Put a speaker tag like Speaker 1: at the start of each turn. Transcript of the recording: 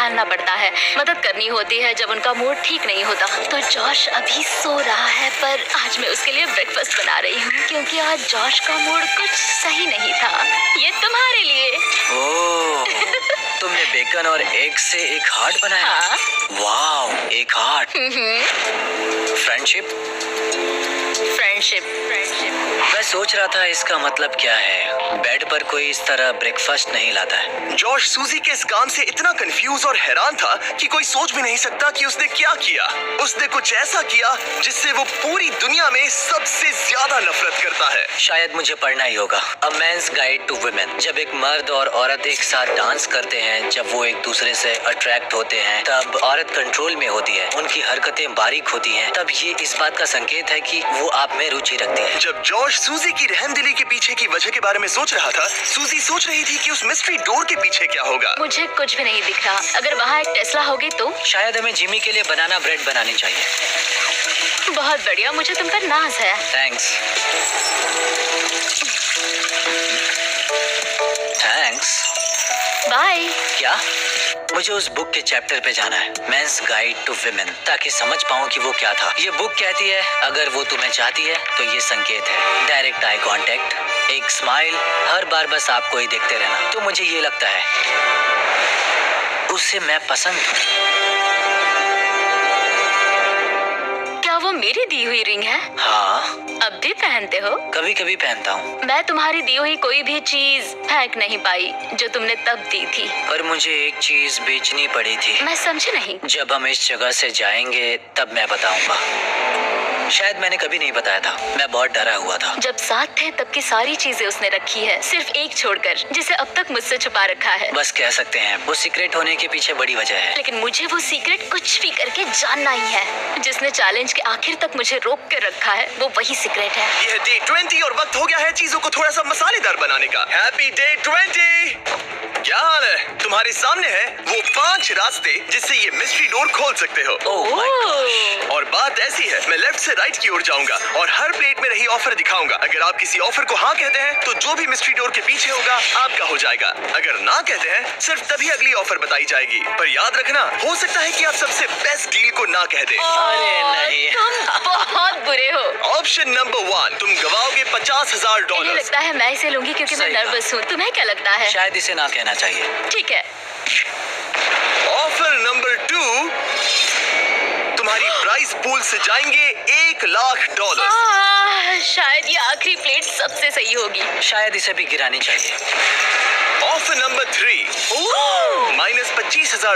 Speaker 1: संभालना पड़ता है, मदद करनी होती है जब उनका मूड ठीक नहीं होता। तो जॉश अभी सो रहा है, पर आज मैं उसके लिए ब्रेकफास्ट बना रही हूँ क्योंकि आज जॉश का मूड कुछ सही नहीं था। ये तुम्हारे लिए।
Speaker 2: ओह, तुमने बेकन और एग से एक हार्ट बनाया?
Speaker 1: हाँ।
Speaker 2: वाह, एक हार्ट। फ्रेंडशिप। मैं सोच रहा था इसका मतलब क्या है। बेड पर कोई इस तरह ब्रेकफास्ट नहीं लाता है।
Speaker 3: जॉश सूजी के इस काम से इतना कंफ्यूज और हैरान था कि कोई सोच भी नहीं सकता कि उसने क्या किया। उसने कुछ ऐसा किया जिससे वो पूरी दुनिया में सबसे ज्यादा नफरत करता है।
Speaker 2: शायद मुझे पढ़ना ही होगा। अ मेंस गाइड टू वुमेन। जब एक मर्द और औरत एक साथ डांस करते हैं, जब वो एक दूसरे से अट्रैक्ट होते हैं, तब औरत कंट्रोल में होती है, उनकी हरकतें बारीक होती हैं। तब ये इस बात का संकेत है कि वो आप में रुचि रखती है।
Speaker 3: जब जॉश सूजी की रहमदिली के पीछे की वजह के बारे में सोच रहा था, सूजी सोच रही थी कि उस मिस्ट्री डोर के पीछे क्या होगा।
Speaker 1: मुझे कुछ भी नहीं दिख रहा। अगर वहाँ एक टेस्ला होगी तो?
Speaker 2: शायद हमें जिमी के लिए बनाना ब्रेड बनानी चाहिए।
Speaker 1: बहुत बढ़िया, मुझे तुम पर नाज है।
Speaker 2: थैंक्स।
Speaker 1: बाय।
Speaker 2: क्या? मुझे उस बुक के चैप्टर पे जाना है, मेंस गाइड टू विमेन, ताकि समझ पाऊँ कि वो क्या था। ये बुक कहती है अगर वो तुम्हें चाहती है तो ये संकेत है। डायरेक्ट आई कांटेक्ट, एक स्माइल, हर बार बस आपको ही देखते रहना। तो मुझे ये लगता है उससे मैं पसंद हूँ।
Speaker 1: क्या वो मेरी दी हुई रिंग है?
Speaker 2: हाँ,
Speaker 1: अब भी पहनते हो?
Speaker 2: कभी कभी पहनता हूँ।
Speaker 1: मैं तुम्हारी दी हुई कोई भी चीज फेंक नहीं पाई जो तुमने तब दी थी।
Speaker 2: पर मुझे एक चीज बेचनी पड़ी थी।
Speaker 1: मैं समझी नहीं।
Speaker 2: जब हम इस जगह से जाएंगे तब मैं बताऊंगा। शायद मैंने कभी नहीं बताया था, मैं बहुत डरा हुआ था।
Speaker 1: जब साथ थे तब की सारी चीजें उसने रखी है, सिर्फ एक छोड़कर, जिसे अब तक मुझसे छुपा रखा है।
Speaker 2: बस कह सकते हैं वो सीक्रेट होने के पीछे बड़ी वजह है।
Speaker 1: लेकिन मुझे वो सीक्रेट कुछ भी करके जानना ही है। जिसने चैलेंज के आखिर तक मुझे रोक के रखा है वो वही सीक्रेट है।
Speaker 3: यह डे 20 और वक्त हो गया है चीजों को थोड़ा सा मसालेदार बनाने का। Happy day 20। क्या हाल है? तुम्हारे सामने है वो 5 रास्ते जिससे ये मिस्ट्री डोर खोल सकते हो।
Speaker 2: Oh my gosh.
Speaker 3: और बात ऐसी है, मैं लेफ्ट से राइट की ओर जाऊंगा और हर प्लेट में रही ऑफर दिखाऊंगा। अगर आप किसी ऑफर को हाँ कहते हैं तो जो भी मिस्ट्री डोर के पीछे होगा आपका हो जाएगा। अगर ना कहते हैं सिर्फ तभी अगली ऑफर बताई जाएगी। पर याद रखना, हो सकता है कि आप सबसे बेस्ट डील को ना कह दें।
Speaker 2: अरे नहीं।
Speaker 1: तुम बहुत बुरे हो।
Speaker 3: ऑप्शन नंबर 1, तुम गवाओगे $50,000।
Speaker 1: मुझे लगता है मैं इसे लूंगी क्योंकि मैं
Speaker 2: सही कहा।
Speaker 1: नर्वस हूँ। तुम्हें क्या लगता है?
Speaker 2: शायद इसे ना कहना चाहिए।
Speaker 1: ठीक है।
Speaker 3: ऑफर नंबर 2, तुम्हारी प्राइस पूल से जाएंगे $1,00,000।
Speaker 1: शायद ये आखिरी प्लेट सबसे सही होगी।
Speaker 2: शायद इसे भी गिरानी चाहिए।
Speaker 3: Offer number 3, -$25,000।